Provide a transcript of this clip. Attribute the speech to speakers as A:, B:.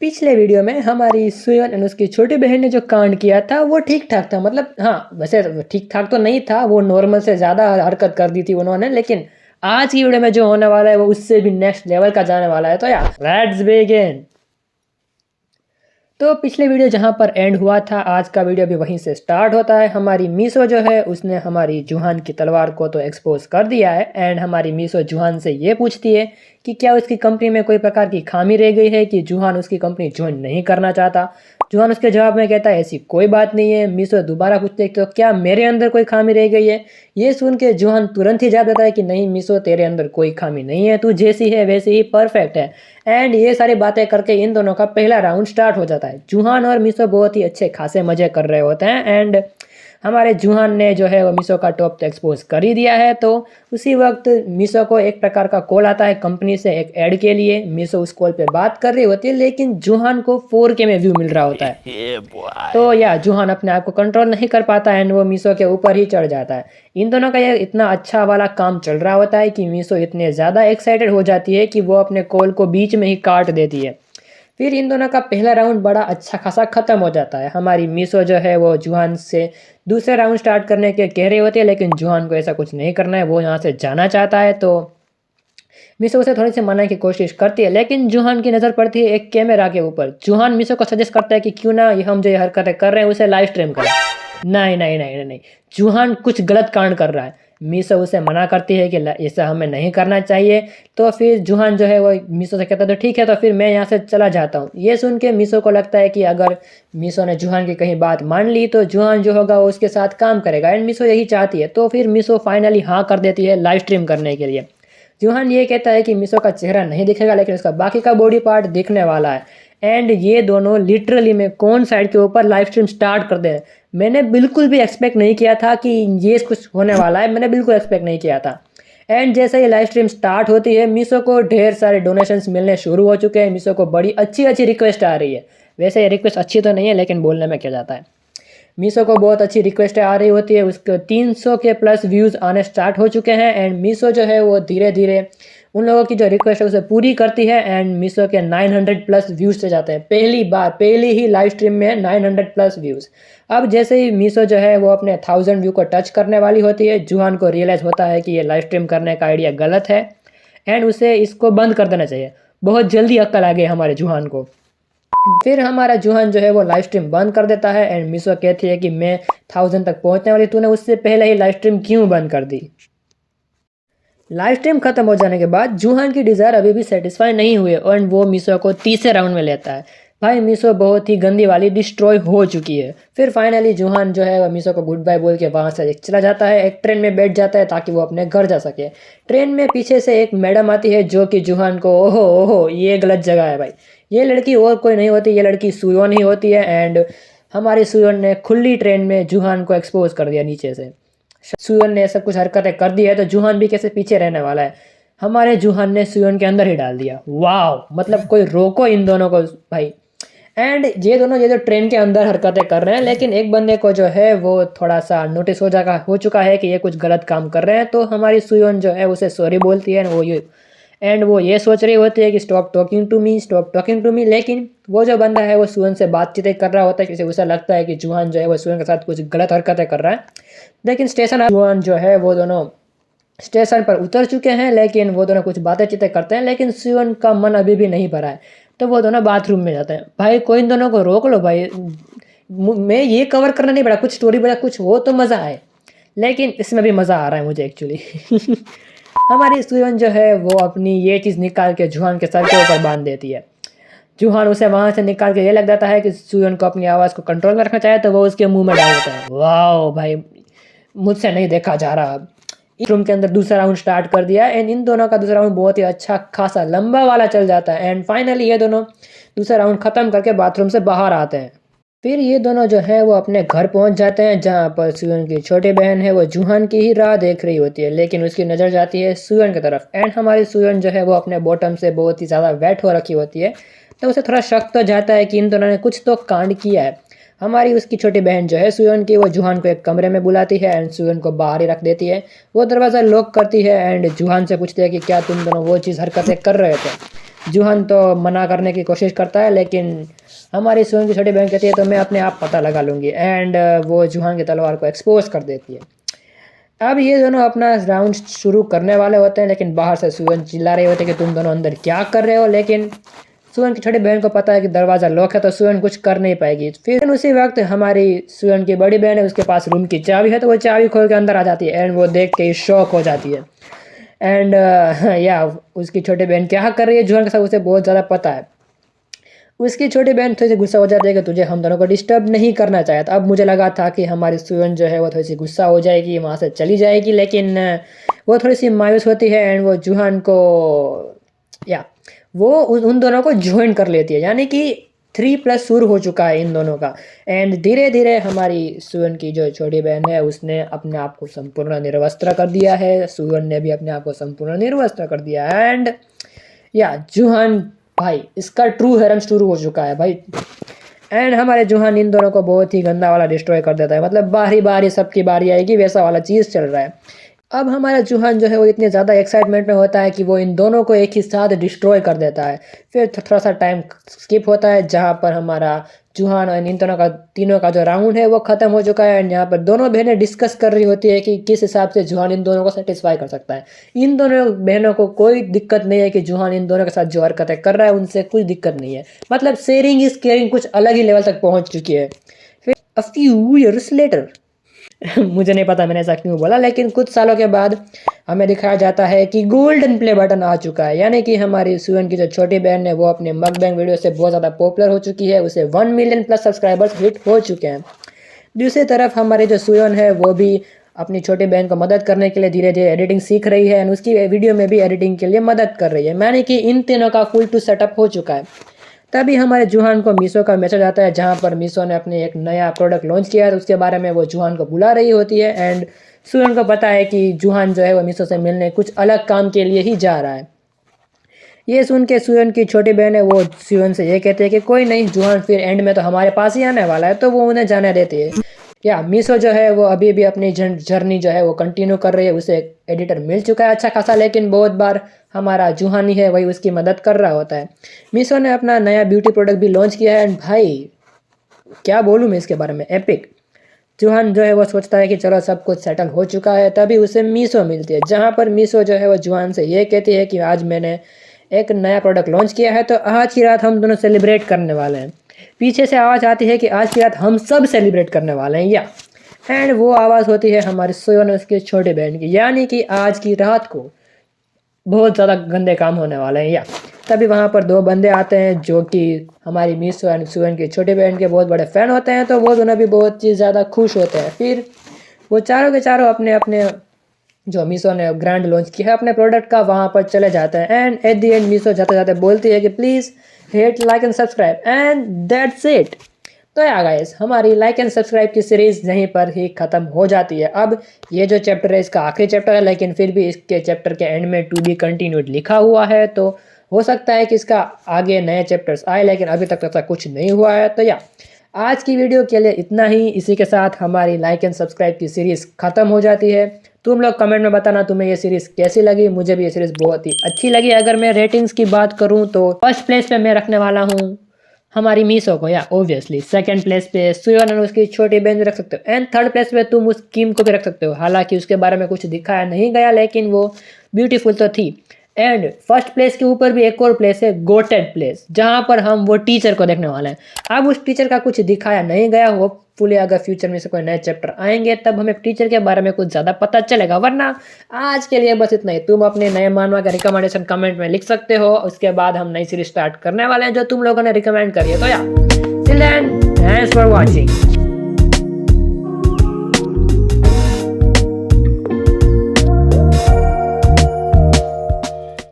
A: पिछले वीडियो में हमारी सुयन और उसकी छोटी बहन ने जो कांड किया था वो ठीक-ठाक था। मतलब हाँ, वैसे ठीक-ठाक तो नहीं था, वो नॉर्मल से ज़्यादा हरकत कर दी थी उन्होंने, लेकिन आज की वीडियो में जो होने वाला है वो उससे भी नेक्स्ट लेवल का जाने वाला है। तो यार लेट्स बिगिन। तो पिछले वीडियो जहाँ पर एंड हुआ था, आज का वीडियो भी वहीं से स्टार्ट होता है। हमारी मीशो जो है उसने हमारी जुहान की तलवार को तो एक्सपोज कर दिया है एंड हमारी मीशो जुहान से ये पूछती है कि क्या उसकी कंपनी में कोई प्रकार की खामी रह गई है कि जुहान उसकी कंपनी ज्वाइन नहीं करना चाहता। जुहान उसके जवाब में कहता है ऐसी कोई बात नहीं है। मीशो दोबारा पूछते है तो क्या मेरे अंदर कोई खामी रह गई है। ये सुन के जुहान तुरंत ही जवाब देता है कि नहीं मीशो, तेरे अंदर कोई खामी नहीं है, तू जैसी है वैसी ही परफेक्ट है। एंड ये सारी बातें करके इन दोनों का पहला राउंड स्टार्ट हो जाता है। जुहान और मीशो बहुत ही अच्छे खासे मजे कर रहे होते हैं एंड हमारे जुहान ने जो है वो मीशो का टॉप तो एक्सपोज कर ही दिया है। तो उसी वक्त मीशो को एक प्रकार का कॉल आता है कंपनी से एक ऐड के लिए। मीशो उस कॉल पे बात कर रही होती है लेकिन जुहान को 4K में व्यू मिल रहा होता है। तो या जुहान अपने आप को कंट्रोल नहीं कर पाता एंड वो मीशो के ऊपर ही चढ़ जाता है। इन दोनों का ये इतना अच्छा वाला काम चल रहा होता है कि मीशो इतने ज़्यादा एक्साइटेड हो जाती है कि वो अपने कॉल को बीच में ही काट देती है। फिर इन दोनों का पहला राउंड बड़ा अच्छा खासा ख़त्म हो जाता है। हमारी मीशो जो है वो जुहान से दूसरे राउंड स्टार्ट करने के कह रही होती है लेकिन जुहान को ऐसा कुछ नहीं करना है, वो यहाँ से जाना चाहता है। तो मीशो उसे थोड़ी सी मनाने की कोशिश करती है लेकिन जुहान की नज़र पड़ती है एक कैमरा के ऊपर। जुहान मीशो को सजेस्ट करता है कि क्यों ना ये हम जो ये हरकतें कर रहे हैं उसे लाइव स्ट्रीम करें। नहीं नहीं नहीं नहीं नहीं, जुहान कुछ गलत कांड कर रहा है। मीशो उसे मना करती है कि ऐसा हमें नहीं करना चाहिए। तो फिर जुहान जो है वो मीशो से कहता है तो ठीक है, तो फिर मैं यहाँ से चला जाता हूँ। ये सुन के मीशो को लगता है कि अगर मीशो ने जुहान की कहीं बात मान ली तो जुहान जो होगा वो उसके साथ काम करेगा एंड मीशो यही चाहती है। तो फिर मीशो फाइनली हाँ कर देती है लाइव स्ट्रीम करने के लिए। जुहान ये कहता है कि मीशो का चेहरा नहीं दिखेगा लेकिन उसका बाकी का बॉडी पार्ट दिखने वाला है एंड ये दोनों लिटरली में कौन साइड के ऊपर लाइव स्ट्रीम स्टार्ट कर दे। मैंने बिल्कुल भी एक्सपेक्ट नहीं किया था कि ये कुछ होने वाला है, मैंने बिल्कुल एक्सपेक्ट नहीं किया था। एंड जैसे ही लाइव स्ट्रीम स्टार्ट होती है मीशो को ढेर सारे डोनेशंस मिलने शुरू हो चुके हैं। मीशो को बड़ी अच्छी अच्छी रिक्वेस्ट आ रही है। वैसे ये रिक्वेस्ट अच्छी तो नहीं है लेकिन बोलने में क्या जाता है। मीशो को बहुत अच्छी रिक्वेस्ट आ रही होती है, उसके 300 के प्लस व्यूज़ आने स्टार्ट हो चुके हैं एंड मीशो जो है वो धीरे धीरे उन लोगों की जो रिक्वेस्ट है उसे पूरी करती है एंड मीशो के 900 प्लस व्यूज़ से जाते हैं। पहली ही लाइव स्ट्रीम में 900 प्लस व्यूज़। अब जैसे ही मीशो जो है वो अपने 1000 व्यू को टच करने वाली होती है, जुहान को रियलाइज़ होता है कि ये लाइव स्ट्रीम करने का आइडिया गलत है एंड उसे इसको बंद कर देना चाहिए। बहुत जल्दी अक्ल आ गई हमारे जुहान को। फिर हमारा जुहान जो है वो लाइव स्ट्रीम बंद कर देता है एंड मीशो कहती है कि मैं 1000 तक पहुंचने वाली, तूने उससे पहले ही लाइव स्ट्रीम क्यों बंद कर दी। लाइव स्ट्रीम खत्म हो जाने के बाद जुहान की डिज़ायर अभी भी सेटिस्फाई नहीं हुई और वो मीशो को तीसरे राउंड में लेता है। भाई मीशो बहुत ही गंदी वाली डिस्ट्रॉय हो चुकी है। फिर फाइनली जुहान जो है वो मीशो को गुड बाय बोल के वहाँ से चला जाता है, एक ट्रेन में बैठ जाता है ताकि वो अपने घर जा सके। ट्रेन में पीछे से एक मैडम आती है जो कि जुहान को ओहो ओहो ये गलत जगह है भाई, ये लड़की और कोई नहीं होती, ये लड़की सुयोन ही होती है एंड हमारी सुयोन ने खुली ट्रेन में जुहान को एक्सपोज कर दिया नीचे से। सुयोन ने सब कुछ हरकतें कर दी है तो जुहान भी कैसे पीछे रहने वाला है। हमारे जुहान ने सुयोन के अंदर ही डाल दिया। वाह, मतलब कोई रोको इन दोनों को भाई। एंड ये दोनों ये जो ट्रेन के अंदर हरकतें कर रहे हैं लेकिन एक बंदे को जो है वो थोड़ा सा नोटिस हो चुका है कि ये कुछ गलत काम कर रहे हैं। तो हमारी सुयोन जो है उसे सॉरी बोलती है वो ये सोच रही होती है कि स्टॉप टॉकिंग टू मी। लेकिन वो जो बंदा है वो सुयोन से बातचीत कर रहा होता है क्योंकि उसे लगता है कि जुहान जो है वो सुयोन के साथ कुछ गलत हरकतें कर रहा है। लेकिन जुहान जो है वो दोनों स्टेशन पर उतर चुके हैं लेकिन वो दोनों कुछ बातें करते हैं लेकिन सुयोन का मन अभी भी नहीं भरा है। तो वो दोनों बाथरूम में जाते हैं। भाई कोई इन दोनों को रोक लो भाई, मैं ये कवर करना नहीं पड़ा, कुछ स्टोरी बड़ा कुछ हो तो मज़ा आए, लेकिन इसमें भी मज़ा आ रहा है मुझे एक्चुअली। हमारी सुयोन जो है वो अपनी ये चीज़ निकाल के जुहान के सर के ऊपर बांध देती है। जुहान उसे वहाँ से निकाल के ये लग जाता है कि सुयोन को अपनी आवाज़ को कंट्रोल में रखना चाहे तो वो उसके मुंह में डाल देता है। वाह भाई, मुझसे नहीं देखा जा रहा। इस रूम के अंदर दूसरा राउंड स्टार्ट कर दिया एंड इन दोनों का दूसरा राउंड बहुत ही अच्छा खासा लंबा वाला चल जाता है एंड फाइनली ये दोनों दूसरा राउंड ख़त्म करके बाथरूम से बाहर आते हैं। फिर ये दोनों जो है वो अपने घर पहुंच जाते हैं जहां पर सुयन की छोटी बहन है वो जुहान की ही राह देख रही होती है लेकिन उसकी नज़र जाती है सुयन की तरफ एंड हमारी सुयन जो है वो अपने बॉटम से बहुत ही ज़्यादा वेट हो रखी होती है। तो उसे थोड़ा शक तो जाता है कि इन दोनों ने कुछ तो कांड किया है। हमारी उसकी छोटी बहन जो है सुयन की वो जुहान को एक कमरे में बुलाती है एंड सुयन को बाहर ही रख देती है। वो दरवाज़ा लॉक करती है एंड जुहान से पूछती है कि क्या तुम दोनों वो चीज़ हरकतें कर रहे थे। जूहान तो मना करने की कोशिश करता है, लेकिन हमारी सुयन की छोटी बहन कहती है तो मैं अपने आप पता लगा लूँगी, एंड वो जूहान की तलवार को एक्सपोज कर देती है। अब ये दोनों अपना राउंड शुरू करने वाले होते हैं, लेकिन बाहर से सुयन चिल्ला रहे होते हैं कि तुम दोनों अंदर क्या कर रहे हो, लेकिन सुयन की छोटी बहन को पता है कि दरवाज़ा लॉक है तो सुयन कुछ कर नहीं पाएगी। फिर उसी वक्त हमारी सुयन की बड़ी बहन है, उसके पास रूम की चाबी है, तो वो चाबी खोल के अंदर आ जाती है एंड वो देख के शॉक हो जाती है। एंड या उसकी छोटी बहन क्या कर रही है जूहान के साथ उसे बहुत ज़्यादा पता है। उसकी छोटी बहन थोड़ी सी गुस्सा हो जाती है कि तुझे हम दोनों को डिस्टर्ब नहीं करना चाहिए था। अब मुझे लगा था कि हमारी सुयन जो है वो थोड़ी सी गुस्सा हो जाएगी, वहाँ से चली जाएगी, लेकिन वो थोड़ी सी मायूस होती है एंड वो जूहान को या वो उन दोनों को ज्वाइन कर लेती है, यानी कि 3+ शुरू हो चुका है इन दोनों का। एंड धीरे धीरे हमारी सुयन की जो छोटी बहन है उसने अपने आप को संपूर्ण निर्वस्त्र कर दिया है, सुयन ने भी अपने आप को संपूर्ण निर्वस्त्र कर दिया है। एंड या जूहान भाई इसका ट्रू हैरम शुरू हो चुका है भाई। एंड हमारे जूहान इन दोनों को बहुत ही गंदा वाला डिस्ट्रॉय कर देता है, मतलब बारी बारी सबकी बारी आएगी वैसा वाला चीज़ चल रहा है। अब हमारा जूहान जो है वो इतने ज़्यादा एक्साइटमेंट में होता है कि वो इन दोनों को एक ही साथ डिस्ट्रॉय कर देता है। फिर थोड़ा सा टाइम स्किप होता है जहाँ पर हमारा जूहान और इन दोनों का तीनों का जो राउंड है वो ख़त्म हो चुका है एंड यहाँ पर दोनों बहनें डिस्कस कर रही होती है कि किस हिसाब से जूहान इन दोनों को सेटिस्फाई कर सकता है। इन दोनों बहनों को कोई दिक्कत नहीं है कि जूहान इन दोनों के साथ जो हरकतें कर रहा है उनसे कुछ दिक्कत नहीं है, मतलब शेयरिंग इज केयरिंग कुछ अलग ही लेवल तक पहुँच चुकी है। फिर अ फ्यू ईयर्स लेटर मुझे नहीं पता मैंने ऐसा क्यों बोला, लेकिन कुछ सालों के बाद हमें दिखाया जाता है कि गोल्डन प्ले बटन आ चुका है, यानी कि हमारी सुयन की जो छोटी बहन है वो अपने मकबैंग वीडियो से बहुत ज़्यादा पॉपुलर हो चुकी है, उसे 1 मिलियन प्लस सब्सक्राइबर्स हिट हो चुके हैं। दूसरी तरफ हमारी जो सुयन है वो भी अपनी छोटी बहन को मदद करने के लिए धीरे धीरे एडिटिंग सीख रही है एंड उसकी वीडियो में भी एडिटिंग के लिए मदद कर रही है, यानी कि इन तीनों का फुल टू सेटअप हो चुका है। तभी हमारे जूहान को मीशो का मैसेज आता है जहाँ पर मीशो ने अपने एक नया प्रोडक्ट लॉन्च किया है, तो उसके बारे में वो जूहान को बुला रही होती है एंड सुयन को पता है कि जूहान जो है वो मीशो से मिलने कुछ अलग काम के लिए ही जा रहा है। ये सुन के सुयन की छोटी बहन है वो सुयन से ये कहती है कि कोई नहीं, जूहान फिर एंड में तो हमारे पास ही आने वाला है, तो वो उन्हें जाने देती है। या मीशो जो है वो अभी भी अपनी जर्नी जो है वो कंटिन्यू कर रही है, उसे एडिटर मिल चुका है अच्छा खासा, लेकिन बहुत बार हमारा जूहान ही है वही उसकी मदद कर रहा होता है। मीशो ने अपना नया ब्यूटी प्रोडक्ट भी लॉन्च किया है एंड भाई क्या बोलूँ मैं इसके बारे में, एपिक। जूहान जो है वो सोचता है कि चलो सब कुछ सेटल हो चुका है, तभी उसे मीशो मिलती है जहाँ पर मीशो जो है वो जूहान से ये कहती है कि आज मैंने एक नया प्रोडक्ट लॉन्च किया है, तो आज की रात हम दोनों सेलिब्रेट करने वाले हैं। पीछे से आवाज़ आती है कि आज की रात हम सब सेलिब्रेट करने वाले हैं या एंड वो आवाज़ होती है हमारे सुयन और उसकी छोटी बहन की, यानी कि आज की रात को बहुत ज़्यादा गंदे काम होने वाले हैं। या तभी वहाँ पर 2 बंदे आते हैं जो कि हमारी मीशो एंड सुयन की छोटी बहन के बहुत बड़े फ़ैन होते हैं, तो वो दोनों भी बहुत ही ज़्यादा खुश होते हैं। फिर वो चारों के चारों अपने अपने जो मीशो ने ग्रैंड लॉन्च किया है अपने प्रोडक्ट का वहाँ पर चले जाते हैं and at the end Meesho जाते जाते बोलती है कि please hit like and subscribe and that's it. तो या गाइस हमारी लाइक एंड सब्सक्राइब की सीरीज़ यहीं पर ही ख़त्म हो जाती है। अब ये जो चैप्टर है इसका आखिरी चैप्टर है, लेकिन फिर भी इसके चैप्टर के एंड में टू बी कंटिन्यूड लिखा हुआ है, तो हो सकता है कि इसका आगे नए चैप्टर्स आए, लेकिन अभी तक ऐसा कुछ नहीं हुआ है। तो या आज की वीडियो के लिए इतना ही। इसी के साथ हमारी लाइक एंड सब्सक्राइब की सीरीज़ ख़त्म हो जाती है। तुम लोग कमेंट में बताना तुम्हें ये सीरीज़ कैसी लगी। मुझे भी ये सीरीज़ बहुत ही अच्छी लगी। अगर मैं रेटिंग्स की बात करूँ तो फर्स्ट प्लेस पे मैं रखने वाला हूँ हमारी मीशो को, या ऑब्वियसली सेकंड प्लेस पे सुयन और उसकी छोटी बहन रख सकते हो एंड थर्ड प्लेस पे तुम उस किम को भी रख सकते हो। हालांकि उसके बारे में कुछ दिखाया नहीं गया, लेकिन वो ब्यूटीफुल तो थी। एंड फर्स्ट प्लेस के ऊपर भी एक और प्लेस है गोटेड प्लेस, जहाँ पर हम वो टीचर को देखने वाले हैं। अब उस टीचर का कुछ दिखाया नहीं गया, होपफुली अगर फ्यूचर में से कोई नए चैप्टर आएंगे तब हमें टीचर के बारे में कुछ ज़्यादा पता चलेगा, वरना आज के लिए बस इतना ही। तुम अपने नए मानवा का रिकमेंडेशन कमेंट में लिख सकते हो, उसके बाद हम नई सीरीज स्टार्ट करने वाले हैं जो तुम लोगों ने रिकमेंड करी है। तो या till then thanks for watching.